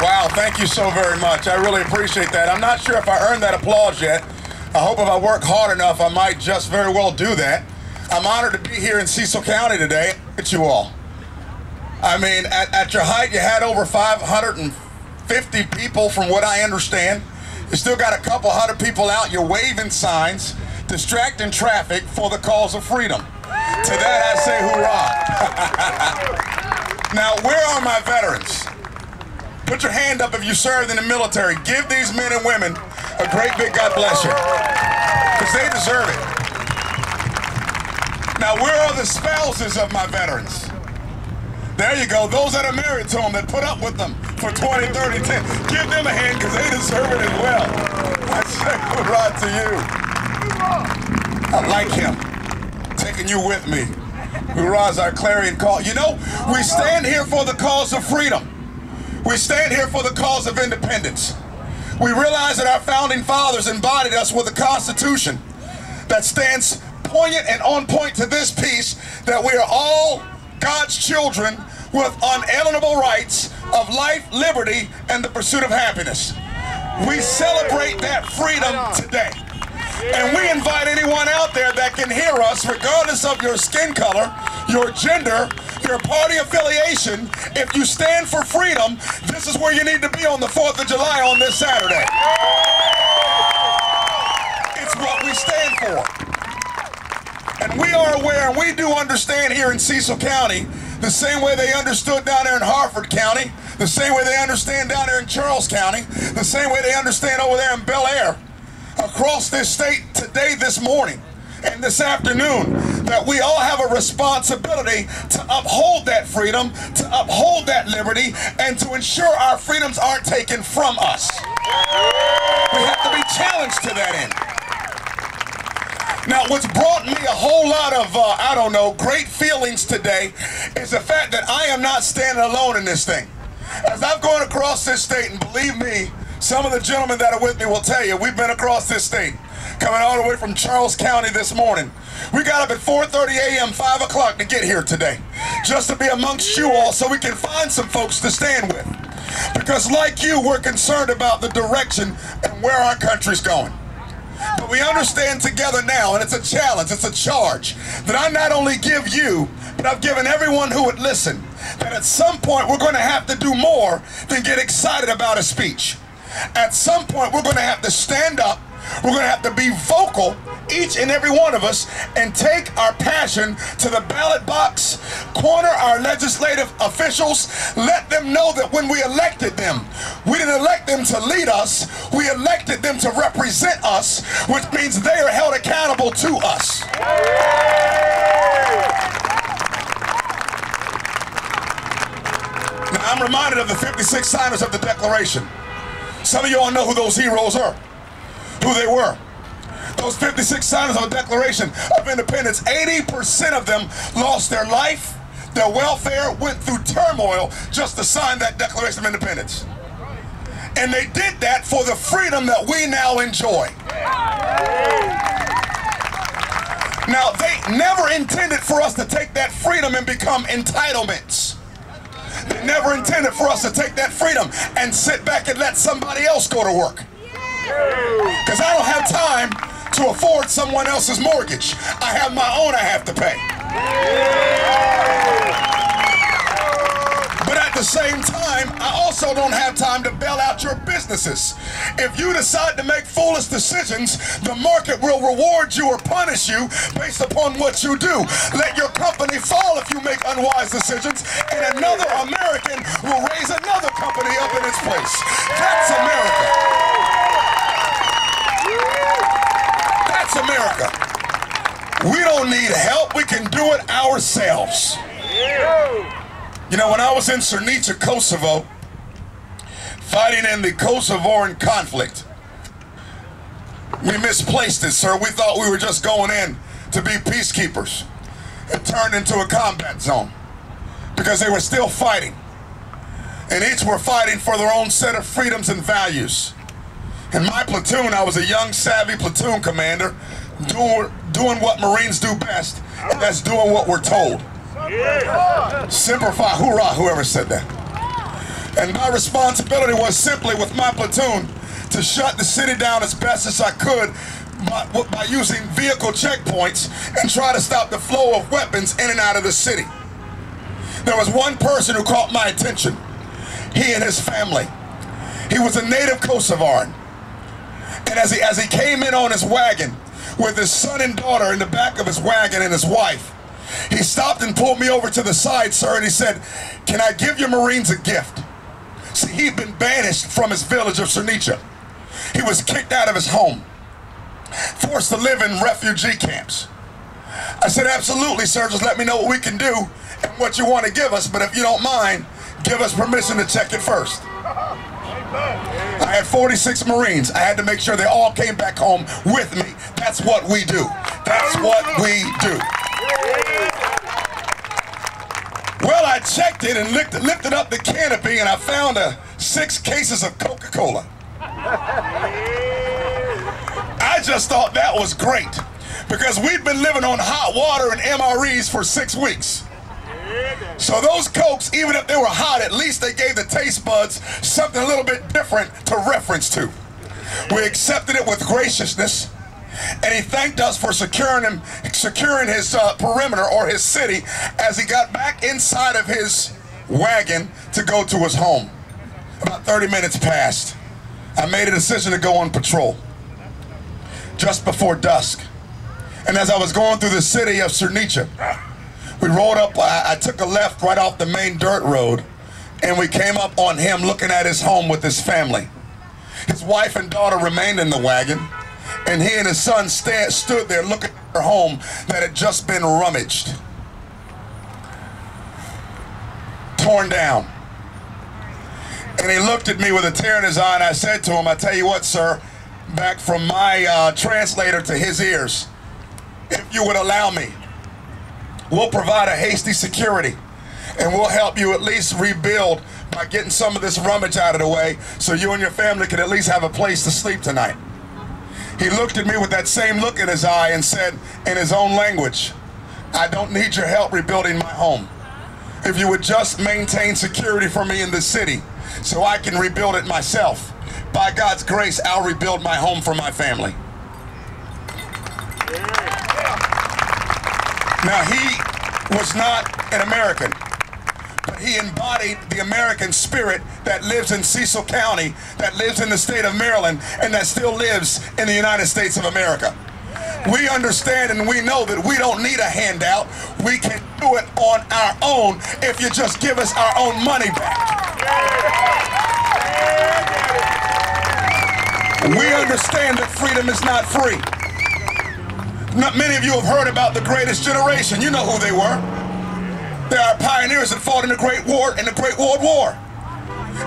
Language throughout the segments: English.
Wow, thank you so very much. I really appreciate that. I'm not sure if I earned that applause yet. I hope if I work hard enough, I might just very well do that. I'm honored to be here in Cecil County today. Look at you all. I mean, at your height, you had over 550 people from what I understand. You still got a couple hundred people out. You're waving signs, distracting traffic for the cause of freedom. To that I say hoorah. Now, where are my veterans? Put your hand up if you served in the military. Give these men and women a great big God bless you, because they deserve it. Now, where are the spouses of my veterans? There you go. Those that are married to them, that put up with them for 20, 30, 10. Give them a hand, because they deserve it as well. I say hoorah to you. I like him. Taking you with me. Hoorah is our clarion call. You know, we stand here for the cause of freedom. We stand here for the cause of independence. We realize that our founding fathers embodied us with a constitution that stands poignant and on point to this piece, that we are all God's children with unalienable rights of life, liberty, and the pursuit of happiness. We celebrate that freedom today. And we invite anyone out there that can hear us, regardless of your skin color, your gender, your party affiliation. If you stand for freedom, this is where you need to be on the 4th of July on this Saturday. It's what we stand for. And we are aware, and we do understand here in Cecil County, the same way they understood down there in Harford County, the same way they understand down there in Charles County, the same way they understand over there in Bel Air, across this state today, this morning, and this afternoon, that we all have a responsibility to uphold that freedom, to uphold that liberty, and to ensure our freedoms aren't taken from us. We have to be challenged to that end. Now, what's brought me a whole lot of, I don't know, great feelings today is the fact that I am not standing alone in this thing. As I've gone across this state, and believe me, some of the gentlemen that are with me will tell you, we've been across this state, coming all the way from Charles County this morning. We got up at 4:30 a.m., 5 o'clock to get here today, just to be amongst you all so we can find some folks to stand with. Because like you, we're concerned about the direction and where our country's going. But we understand together now, and it's a challenge, it's a charge, that I not only give you, but I've given everyone who would listen, that at some point we're going to have to do more than get excited about a speech. At some point we're going to have to stand up, we're going to have to be vocal, each and every one of us, and take our passion to the ballot box, corner our legislative officials, let them know that when we elected them, we didn't elect them to lead us, we elected them to represent us, which means they are held accountable to us. Now, I'm reminded of the 56 signers of the Declaration. Some of you all know who those heroes are, who they were. Those 56 signers of the Declaration of Independence, 80% of them lost their life, their welfare, went through turmoil just to sign that Declaration of Independence. And they did that for the freedom that we now enjoy. Now, they never intended for us to take that freedom and become entitlements. They never intended for us to take that freedom and sit back and let somebody else go to work. Because I don't have time to afford someone else's mortgage. I have my own I have to pay. But at the same time, I also don't have time to bail out your businesses. If you decide to make foolish decisions, the market will reward you or punish you based upon what you do. Let your company fall if you make unwise decisions, and another American will raise another company up in its place. That's America. That's America. We don't need help. We can do it ourselves. You know, when I was in Srnica, Kosovo, fighting in the Kosovoan conflict, we misplaced it, sir. We thought we were just going in to be peacekeepers. It turned into a combat zone because they were still fighting. And each were fighting for their own set of freedoms and values. In my platoon, I was a young, savvy platoon commander doing what Marines do best, and that's doing what we're told. Semper Fi, hoorah, whoever said that. And my responsibility was simply with my platoon to shut the city down as best as I could by using vehicle checkpoints and try to stop the flow of weapons in and out of the city. There was one person who caught my attention. He and his family. He was a native Kosovaran. And as he came in on his wagon with his son and daughter in the back of his wagon and his wife, he stopped and pulled me over to the side, sir, and he said, "Can I give your Marines a gift?" See, he'd been banished from his village of Cernica. He was kicked out of his home, forced to live in refugee camps. I said, "Absolutely, sir, just let me know what we can do and what you want to give us, but if you don't mind, give us permission to check it first." I had 46 Marines. I had to make sure they all came back home with me. That's what we do. That's what we do. Well, I checked it and lifted up the canopy, and I found 6 cases of Coca-Cola. I just thought that was great, because we'd been living on hot water and MREs for 6 weeks. So those Cokes, even if they were hot, at least they gave the taste buds something a little bit different to reference to. We accepted it with graciousness, and he thanked us for securing his perimeter, or his city, as he got back inside of his wagon to go to his home. About 30 minutes passed. I made a decision to go on patrol just before dusk. And as I was going through the city of Cernica, we rolled up, I took a left right off the main dirt road, and we came up on him looking at his home with his family. His wife and daughter remained in the wagon, and he and his son stood there looking at their home that had just been rummaged, torn down. And he looked at me with a tear in his eye, and I said to him, "I tell you what, sir," back from my translator to his ears, "if you would allow me, we'll provide a hasty security, and we'll help you at least rebuild by getting some of this rummage out of the way, so you and your family can at least have a place to sleep tonight." He looked at me with that same look in his eye and said in his own language, "I don't need your help rebuilding my home. If you would just maintain security for me in the city so I can rebuild it myself, by God's grace, I'll rebuild my home for my family." Now, he was not an American, but he embodied the American spirit that lives in Cecil County, that lives in the state of Maryland, and that still lives in the United States of America. We understand and we know that we don't need a handout. We can do it on our own if you just give us our own money back. We understand that freedom is not free. Not many of you have heard about the Greatest Generation. You know who they were. They are pioneers that fought in the Great World War.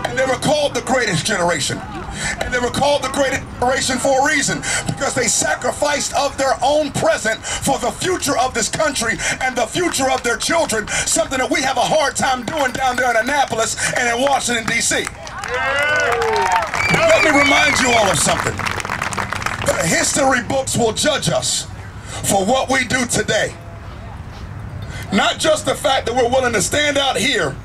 And they were called the Greatest Generation. And they were called the Greatest Generation for a reason, because they sacrificed of their own present for the future of this country and the future of their children, something that we have a hard time doing down there in Annapolis and in Washington, D.C. Let me remind you all of something. The history books will judge us for what we do today. Not just the fact that we're willing to stand out here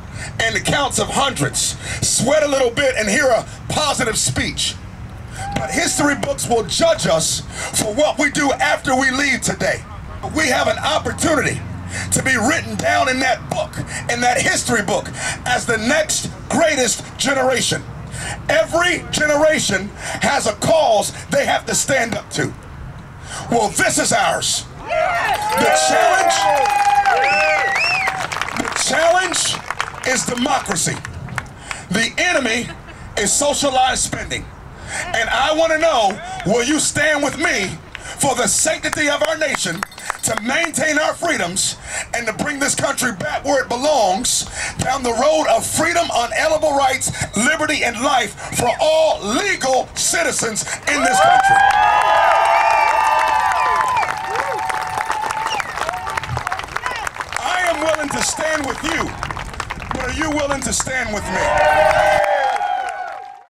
and the counts of hundreds, sweat a little bit and hear a positive speech, but history books will judge us for what we do after we leave today. We have an opportunity to be written down in that book, in that history book, as the next greatest generation. Every generation has a cause they have to stand up to. Well, this is ours. The challenge is democracy. The enemy is socialized spending. And I want to know, will you stand with me for the sanctity of our nation, to maintain our freedoms, and to bring this country back where it belongs, down the road of freedom, unalienable rights, liberty, and life for all legal citizens in this country? I am willing to stand with you, but are you willing to stand with me?